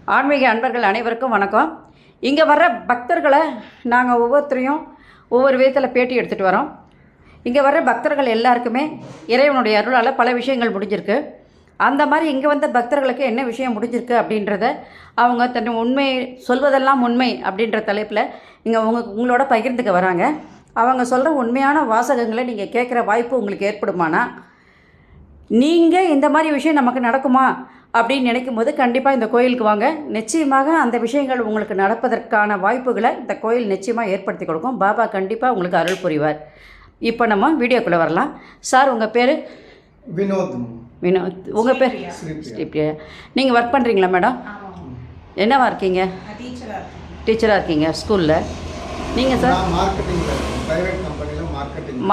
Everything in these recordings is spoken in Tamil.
ஆன்மீக அன்பர்கள் அனைவருக்கும் வணக்கம். இங்கே வர்ற பக்தர்களை நாங்கள் ஒவ்வொருத்தரையும் ஒவ்வொரு விதத்தில் பேட்டி எடுத்துகிட்டு வரோம். இங்கே வர்ற பக்தர்கள் எல்லாருக்குமே இறைவனுடைய அருளால் பல விஷயங்கள் முடிஞ்சிருக்கு. அந்த மாதிரி இங்கே வந்த பக்தர்களுக்கு என்ன விஷயம் முடிஞ்சிருக்கு அப்படின்றத அவங்க தன் உண்மை சொல்வதெல்லாம் உண்மை அப்படின்ற தலைப்பில் இங்கே உங்களோட பகிர்ந்துக்க வராங்க. அவங்க சொல்கிற உண்மையான வாசகங்களை நீங்கள் கேட்குற வாய்ப்பு உங்களுக்கு ஏற்படுமானா, நீங்கள் இந்த மாதிரி விஷயம் நமக்கு நடக்குமா அப்படின்னு நினைக்கும் போது கண்டிப்பாக இந்த கோயிலுக்கு வாங்க. நிச்சயமாக அந்த விஷயங்கள் உங்களுக்கு நடப்பதற்கான வாய்ப்புகளை இந்த கோயில் நிச்சயமாக ஏற்படுத்தி கொடுக்கும். பாபா கண்டிப்பாக உங்களுக்கு அருள் புரிவார். இப்போ நம்ம வீடியோக்குள்ளே வரலாம். சார், உங்கள் பேர்? வினோத். உங்கள் பேர்? ஸ்ரீபிரியா. நீங்கள் ஒர்க் பண்ணுறீங்களா மேடம்? என்னவா இருக்கீங்க? டீச்சராக இருக்கீங்க ஸ்கூலில். நீங்கள் சார்?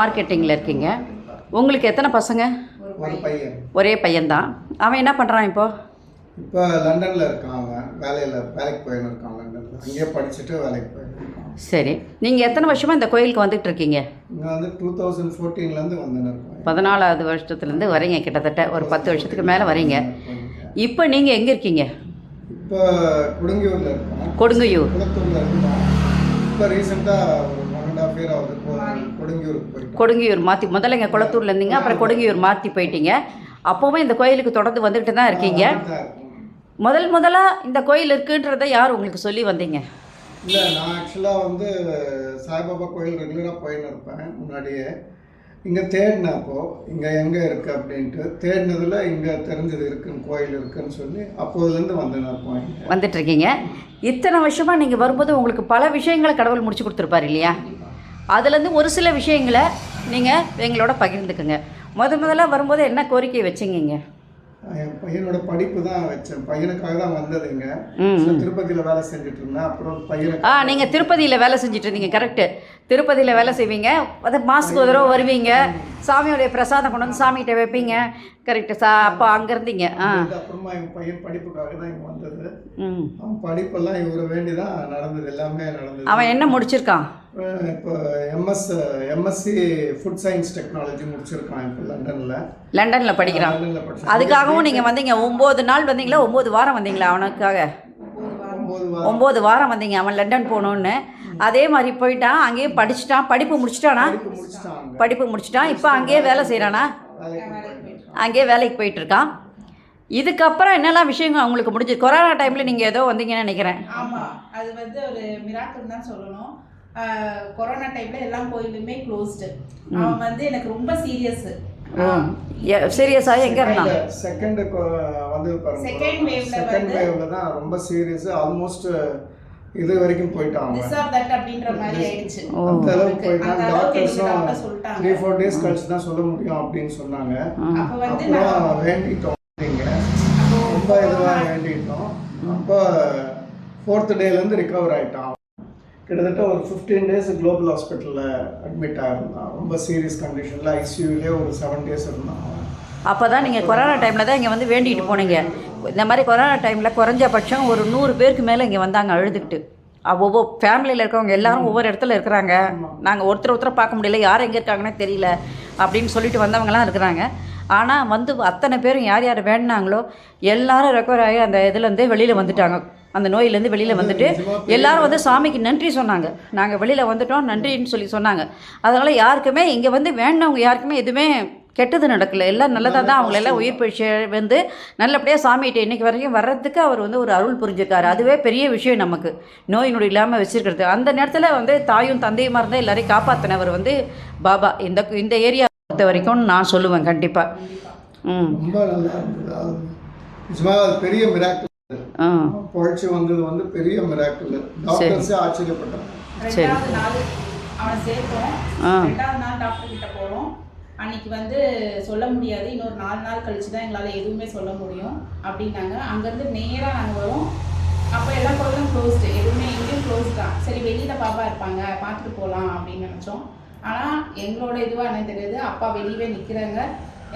மார்க்கெட்டிங்கில் இருக்கீங்க. உங்களுக்கு எத்தனை பசங்க? ஒரே பையன்தான். அவன் என்ன பண்ணுறான் இப்போ லண்டனில் இருக்கான். அவன் வேலைக்கு போயின்னு இருக்கான். லண்டனில் அங்கேயே படிச்சுட்டு வேலைக்கு போயிருக்கான். சரி, நீங்கள் எத்தனை வருஷமாக இந்த கோயிலுக்கு வந்துட்டு இருக்கீங்க? இங்கே வந்து 2014 வந்துன்னு இருக்கோம். 14வது வருஷத்துலேருந்து வரீங்க. கிட்டத்தட்ட ஒரு 10 வருஷத்துக்கு மேலே வரீங்க. இப்போ நீங்கள் எங்கே இருக்கீங்க? இப்போ கொடுங்கியூரில் இருக்கோம். கொடுங்கியூர் இருக்கோம். இப்போ ரீசெண்டாக ஒரு 1.5 year ஆகுது கொடுங்கியூருக்கு போயிட்டு. கொடுங்கியூர் மாற்றி முதல்ல இங்கே குளத்தூரில் இருந்தீங்க, அப்புறம் கொடுங்கியூர் மாற்றி போயிட்டீங்க. அப்போவும் இந்த கோயிலுக்கு தொடர்ந்து வந்துக்கிட்டு தான் இருக்கீங்க. முதலாக இந்த கோயில் இருக்குன்றதை யார் உங்களுக்கு சொல்லி வந்தீங்க? இல்லை, நான் ஆக்சுவலாக வந்து சாய்பாபா கோயில் ரெகுலராக போயின்னு இருப்பேன் முன்னாடியே. இங்கே தேடினேன். அப்போது இங்கே எங்கே இருக்குது அப்படின்ட்டு தேடினதில் இங்கே தெரிஞ்சது இருக்குன்னு, கோயில் இருக்குன்னு சொல்லி அப்போதுலேருந்து வந்துட்டு இருக்கீங்க. இத்தனை வருஷமாக நீங்கள் வரும்போது உங்களுக்கு பல விஷயங்களை கடவுள் முடிச்சு கொடுத்துருப்பார் இல்லையா? அதுலேருந்து ஒரு சில விஷயங்களை நீங்கள் எங்களோட பகிர்ந்துக்குங்க. முதல்ல வரும்போது என்ன கோரிக்கை வச்சிங்க? என் பையனோட படிப்பு தான் வச்சேன். பையனுக்காக தான் வந்ததுங்க. திருப்பதியில் வேலை செஞ்சுட்டு இருந்தேன். அப்புறம் நீங்கள் திருப்பதியில் வேலை செஞ்சுட்டு இருந்தீங்க. கரெக்டு. திருப்பதியில் வேலை செய்வீங்க. அது மாதத்துக்கு ஒரு தடவை வருவீங்க. சாமியோடைய பிரசாதம் கொண்டு வந்து சாமிகிட்ட வைப்பீங்க. கரெக்டு. அப்போ அங்கே இருந்தீங்க. அப்புறமா என் பையன் படிப்புக்காக தான் இங்கே வந்தது. அவன் படிப்பெல்லாம் இவரை வேண்டி தான் நடந்தது. எல்லாமே நடந்தது. அவன் என்ன முடிச்சிருக்கான்? இப்போ எம்எஸ்சி ஃபுட் சயின்ஸ் டெக்னாலஜி முடிச்சிருக்கான். இப்போ லண்டனில் படிக்கிறான். அதுக்காகவும் நீங்கள் வந்தீங்க. 9 நாள் வந்தீங்களா? 9 வாரம் வந்தீங்களா அவனுக்காக? 9 வாரம் வந்தீங்க. அவன் லண்டன் போகணுன்னு. அதே மாதிரி போயிட்டான். அங்கேயே படிச்சுட்டான். படிப்பு முடிச்சிட்டான். இப்போ அங்கேயே வேலை செய்கிறானா? அங்கேயே வேலைக்கு போயிட்டுருக்கான். இதுக்கப்புறம் என்னெல்லாம் விஷயங்கள் அவங்களுக்கு முடிஞ்சு? கொரோனா டைமில் நீங்கள் ஏதோ வந்தீங்கன்னு நினைக்கிறேன். ஆமாம், அது வந்து ஒரு மிராக்கிள் தான் சொல்லணும். கொரோனா டைமில் எல்லா கோயிலுமே க்ளோஸ்டு. அவன் வந்து எனக்கு ரொம்ப சீரியஸாக எங்கே இருந்தான்? செகண்ட் வேவ்ல தான் ரொம்ப சீரியஸ். ஆல்மோஸ்ட் இது வரைக்கும் போயிட்டான். அப்படின்ற மாதிரி ஆயிடுச்சு. அந்த அளவுக்கு போயிட்டான். டாக்டர்ஸும் 3-4 days கழிச்சு தான் சொல்ல முடியும் அப்படின்னு சொன்னாங்க. அப்புறம் வேண்டிட்டோம். ரொம்ப இதுவாக வேண்டிட்டோம். அப்போ 4th டேலேருந்து ரிகவர் ஆகிட்டான். கிட்டத்தட்ட ஒரு 15 days குளோபல் ஹாஸ்பிட்டலில் அட்மிட் ஆகிருந்தான். ரொம்ப சீரியஸ் கண்டிஷனில் ஐசியூவிலே ஒரு 7 days இருந்தான். அப்போ தான் நீங்கள் கொரோனா டைமில் தான் இங்கே வந்து வேண்டிகிட்டு போனீங்க. இந்த மாதிரி கொரோனா டைமில் குறைஞ்சபட்சம் ஒரு 100 பேருக்கு மேலே இங்கே வந்தாங்க அழுதுகிட்டு. ஒவ்வொரு ஃபேமிலியில் இருக்கவங்க எல்லாரும் ஒவ்வொரு இடத்துல இருக்கிறாங்க. நாங்கள் ஒருத்தர் பார்க்க முடியல, யார் எங்கே இருக்காங்கன்னே தெரியல அப்படின்னு சொல்லிட்டு வந்தவங்களாம் இருக்கிறாங்க. ஆனால் வந்து அத்தனை பேரும் யார் யார் வேண்டினாங்களோ எல்லாரும் ரெக்கவர் ஆகி அந்த இதுலேருந்தே வெளியில் வந்துட்டாங்க. அந்த நோயிலேருந்து வெளியில் வந்துட்டு எல்லோரும் வந்து சாமிக்கு நன்றி சொன்னாங்க. நாங்கள் வெளியில் வந்துட்டோம் நன்றின்னு சொன்னாங்க. அதனால் யாருக்குமே இங்கே வந்து வேண்டினவங்க யாருக்குமே எதுவுமே கெட்டது நடக்கலை. எல்லாம் நல்லதாக தான் அவங்களெல்லாம் உயிர் பயிற்சி வந்து நல்லபடியாக சாமிகிட்ட இன்றைக்கி வரைக்கும் வர்றதுக்கு அவர் வந்து ஒரு அருள் புரிஞ்சிருக்காரு. அதுவே பெரிய விஷயம் நமக்கு, நோய் நொடி இல்லாமல் வச்சுருக்கிறது. அந்த நேரத்தில் வந்து தாயும் தந்தையுமா இருந்தால் எல்லாரையும் காப்பாற்றினவர் வந்து பாபா. இந்த ஏரியா பொறுத்த வரைக்கும் நான் சொல்லுவேன் கண்டிப்பாக. ரொம்ப நல்லா இருந்தது. பெரிய மிராக்கிள். பொழைச்சி வந்தது வந்து பெரிய மிராக்கிள். டாக்டர்ஸே ஆச்சரியப்பட்டாங்க. ரெண்டாவது நாள் அவனை சேர்த்தோம். 2வது நாள் டாக்டர் கிட்ட போகிறோம். அன்னைக்கு வந்து சொல்ல முடியாது, இன்னொரு 4 நாள் கழிச்சு தான் எங்களால் எதுவுமே சொல்ல முடியும் அப்படின்னாங்க. அங்கேருந்து நேராக நாங்கள் வரோம். அப்போ எல்லா கோயிலும் க்ளோஸ்டு, எதுவுமே எங்கேயும் க்ளோஸ் தான். சரி, வெளியில் பாப்பா இருப்பாங்க, பார்த்துட்டு போகலாம் அப்படின்னு நினச்சோம். ஆனால் எங்களோட இதுவாக என்ன தெரியாது, அப்பா வெளியவே நிற்கிறாங்க.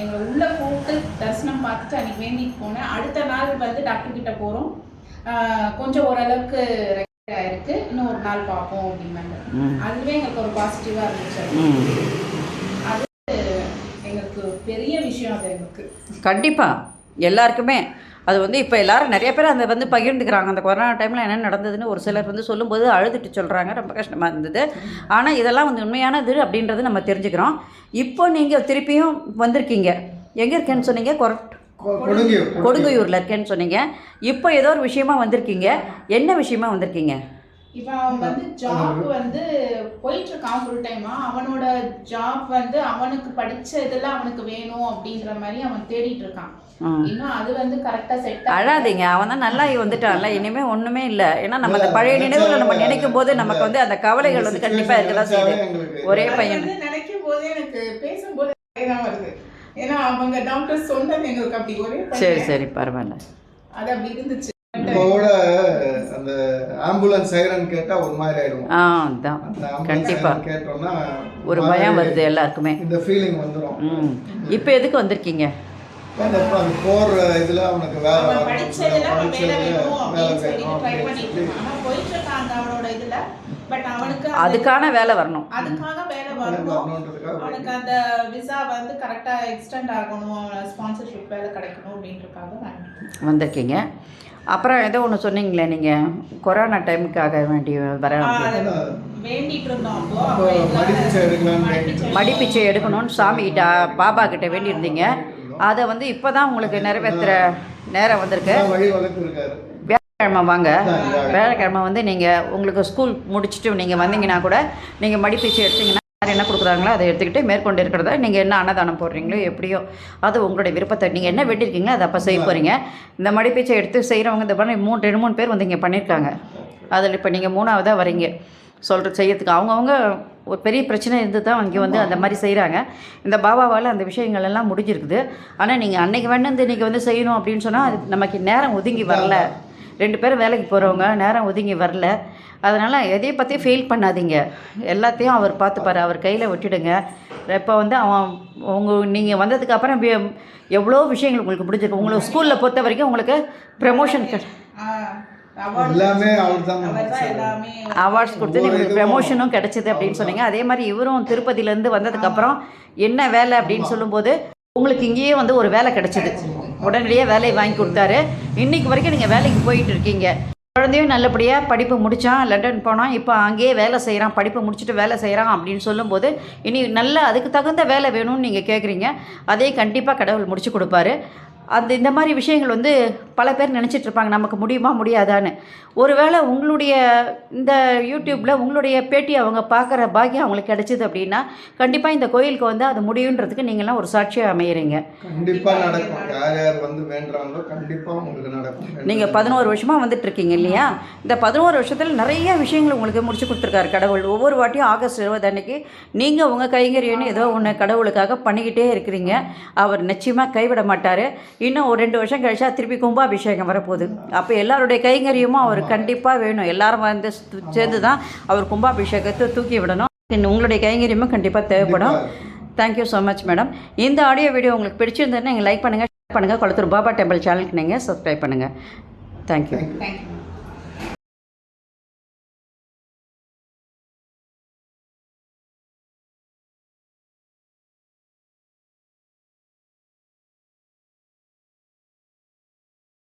எங்களை உள்ளே கூப்பிட்டு தரிசனம் பார்த்துட்டு அன்றைக்கி வேண்டிட்டு போனேன். அடுத்த நாள் வந்து டாக்டர் கிட்ட போகிறோம். கொஞ்சம் ஓரளவுக்கு ரெக்கவர் ஆகிருக்கு, இன்னும் ஒரு நாள் பார்ப்போம் அப்படின்னாங்க. அதுவே எங்களுக்கு ஒரு பாசிட்டிவாக இருந்துச்சு. அது எங்களுக்கு பெரிய விஷயம். அது எங்களுக்கு கண்டிப்பாக எல்லாருக்குமே அது வந்து இப்போ எல்லாரும் நிறைய பேர் அந்த வந்து பகிர்ந்துக்கிறாங்க. அந்த கொரோனா டைமில் என்ன நடந்ததுன்னு ஒரு சிலர் வந்து சொல்லும்போது அழுதுட்டு சொல்கிறாங்க. ரொம்ப கஷ்டமாக இருந்தது. ஆனால் இதெல்லாம் வந்து உண்மையானது அப்படின்றது நம்ம தெரிஞ்சுக்கிறோம். இப்போ நீங்கள் திருப்பியும் வந்திருக்கீங்க. எங்கே இருக்கேன்னு சொன்னீங்க? கொடுங்கையூரில் இருக்கேன்னு சொன்னீங்க. இப்போ ஏதோ ஒரு விஷயமா வந்திருக்கீங்க. என்ன விஷயமா வந்திருக்கீங்க? இப்போ அவன் வந்து ஜாப் வந்து போயிட்டு இருக்கான் ஃபுல் டைமா. அவனோட ஜாப் வந்து அவனுக்கு படிச்ச இதெல்லாம் அவனுக்கு வேணும் அப்படின்ற மாதிரி அவன் தேடிட்டு இருக்கான். இன்னும் அது வந்து கரெக்டா செட். அழாதீங்க, அவன் தான் நல்லா வந்துட்டான்ல, இனிமே ஒண்ணுமே இல்லை. ஏன்னா நம்ம அந்த பழைய நினைவுகளை நம்ம நினைக்கும் போது நமக்கு வந்து அந்த கவலைகள் வந்து கண்டிப்பா இருக்கதான் செய்யுது. ஒரே பையன் நினைக்கும் போதே எனக்கு பேசும்போது தான் வருது. ஏன்னா அவங்க டாக்டர் சொன்னது எங்களுக்கு அப்படி ஒரே. சரி சரி பரவாயில்ல, அது அப்படி இருந்துச்சு. இப்போட அந்த ஆம்புலன்ஸ் சைரன் கேட்டா ஒரு மாதிரி ஆயிடும். அதான் கண்டிப்பா கேட்டோம்னா ஒரு பயம் வருது எல்லாருக்குமே. இந்த ஃபீலிங் வந்துடும். இப்போ எதுக்கு வந்திருக்கீங்க? அந்த போற இதுல அவனுக்கு வேலை படிச்சதுல வேலை வேணும் அப்படின்னு சொல்லி ட்ரை பண்ணிட்டு இருக்கான். ஆனா போயிட்டு இருக்காங்க அவனோட இதுல. பட் அவனுக்கு அதுக்கான வேலை வரணும். அதுக்காக வேலை வரணும். அவனுக்கு அந்த விசா வந்து கரெக்டா எக்ஸ்டெண்ட் ஆகணும், ஸ்பான்சர்ஷிப் வேலை கிடைக்கணும் அப்படின்றதுக்காக வந்திருக்கீங்க. அப்புறம் ஏதோ ஒன்று சொன்னீங்களே நீங்கள், கொரோனா டைமுக்காக வேண்டி வர வேண்டிட்டு இருந்தோம். மடிப்பிச்சை எடுக்கணும்னு சாமிகிட்ட பாபா கிட்ட வேண்டியிருந்தீங்க. அதை வந்து இப்போ தான் உங்களுக்கு நிறைவேற்றுற நேரம் வந்திருக்கு. வியாழக்கிழமை வாங்க. வியாழக்கிழமை வந்து நீங்கள் உங்களுக்கு ஸ்கூல் முடிச்சுட்டு நீங்கள் வந்தீங்கன்னா கூட நீங்கள் மடிப்பிச்சை எடுத்தீங்கன்னா என்ன கொடுக்குறாங்களோ அதை எடுத்துக்கிட்டு மேற்கொண்டு இருக்கிறத நீங்கள் என்ன அன்னதானம் போடுறீங்களோ எப்படியோ அது உங்களுடைய விருப்பத்தை. நீங்கள் என்ன வேண்டியிருக்கீங்களோ அதை அப்போ செய்ய போகிறீங்க. இந்த மடிப்பீச்சை எடுத்து செய்கிறவங்க இந்த பண்ணி 2-3 பேர் வந்து இங்கே பண்ணியிருக்காங்க. அதில் இப்போ நீங்கள் 3ஆவதாக வரீங்க செய்யறதுக்கு. அவங்கவுங்க ஒரு பெரிய பிரச்சனை இருந்து தான் இங்கே வந்து அந்த மாதிரி செய்கிறாங்க. இந்த பாபாவால் அந்த விஷயங்கள் எல்லாம் முடிஞ்சிருக்குது. ஆனால் நீங்கள் அன்றைக்கி வேணும் இன்றைக்கி வந்து செய்யணும் அப்படின்னு சொன்னால் அது நமக்கு நேரம் ஒதுங்கி வரல. 2 பேரும் வேலைக்கு போகிறவங்க நேரம் ஒதுங்கி வரல. அதனால் எதையை பற்றி ஃபெயில் பண்ணாதீங்க. எல்லாத்தையும் அவர் பார்த்துப்பார். அவர் கையில் விட்டுடுங்க. இப்போ வந்து நீங்கள் வந்ததுக்கு அப்புறம் எவ்வளோ விஷயங்கள் உங்களுக்கு முடிஞ்சிருக்கு. உங்களுக்கு ஸ்கூலில் பொறுத்த வரைக்கும் உங்களுக்கு ப்ரமோஷன் எல்லாமே அவர்தான் அவார்ட்ஸ் கொடுத்து உங்களுக்கு ப்ரமோஷனும் கிடைச்சிது அப்படின்னு சொன்னீங்க. அதே மாதிரி இவரும் திருப்பதியிலேருந்து வந்ததுக்கப்புறம் என்ன வேலை அப்படின்னு சொல்லும்போது உங்களுக்கு இங்கேயே வந்து ஒரு வேலை கிடைச்சிது. உடனடியாக வேலையை வாங்கி கொடுத்தாரு. இன்றைக்கி வரைக்கும் நீங்கள் வேலைக்கு போயிட்டு இருக்கீங்க. குழந்தையும் நல்லபடியாக படிப்பு முடித்தான், லண்டன் போனான், இப்போ அங்கேயே வேலை செய்கிறான், படிப்பு முடிச்சுட்டு வேலை செய்கிறான் அப்படின்னு சொல்லும்போது இனி நல்ல அதுக்கு தகுந்த வேலை வேணும்னு நீங்கள் கேட்குறீங்க. அதே கண்டிப்பாக கடவுள் முடிச்சு கொடுப்பாரு. இந்த மாதிரி விஷயங்கள் வந்து பல பேர் நினச்சிட்டு இருப்பாங்க நமக்கு முடியுமா முடியாதான்னு. ஒருவேளை உங்களுடைய இந்த யூடியூப்பில் உங்களுடைய பேட்டி அவங்க பார்க்குற பாக்கியம் அவங்களுக்கு கிடைச்சிது அப்படின்னா கண்டிப்பாக இந்த கோயிலுக்கு வந்து அது முடியுன்றதுக்கு நீங்களாம் ஒரு சாட்சியாக அமையிறீங்க. கண்டிப்பாக நடக்கும். யார் யார் வந்து வேண்டுறாங்களோ கண்டிப்பாக உங்களுக்கு நடக்கும். நீங்கள் 11 வருஷமாக வந்துட்டு இருக்கீங்க இல்லையா? இந்த 11 வருஷத்தில் நிறைய விஷயங்கள் உங்களுக்கு முடிச்சு கொடுத்துருக்காரு கடவுள். ஒவ்வொரு வாட்டியும் ஆகஸ்ட் 20 அன்னைக்கு நீங்கள் உங்கள் கைங்கரியன்னு ஏதோ ஒன்று கடவுளுக்காக பண்ணிக்கிட்டே இருக்கிறீங்க. அவர் நிச்சயமாக கைவிட மாட்டார். இன்னும் ஒரு 2 வருஷம் கழிச்சா திருப்பி கும்பாபிஷேகம் வரப்போகுது. அப்போ எல்லாருடைய கைங்கரியமும் அவர் கண்டிப்பாக வேணும். எல்லாரும் வந்து சேர்ந்து தான் அவர் கும்பாபிஷேகத்தை தூக்கி விடணும். உங்களுடைய கைங்கரியமும் கண்டிப்பாக தேவைப்படும். Thank you so much madam. இந்த ஆடியோ வீடியோ உங்களுக்கு பிடிச்சிருந்ததுன்னா நீங்கள் லைக் பண்ணுங்கள், ஷேர் பண்ணுங்கள். கொளத்தூர் பாபா டெம்பிள் சேனலுக்கு நீங்கள் சப்ஸ்கிரைப் பண்ணுங்கள். தேங்க்யூ.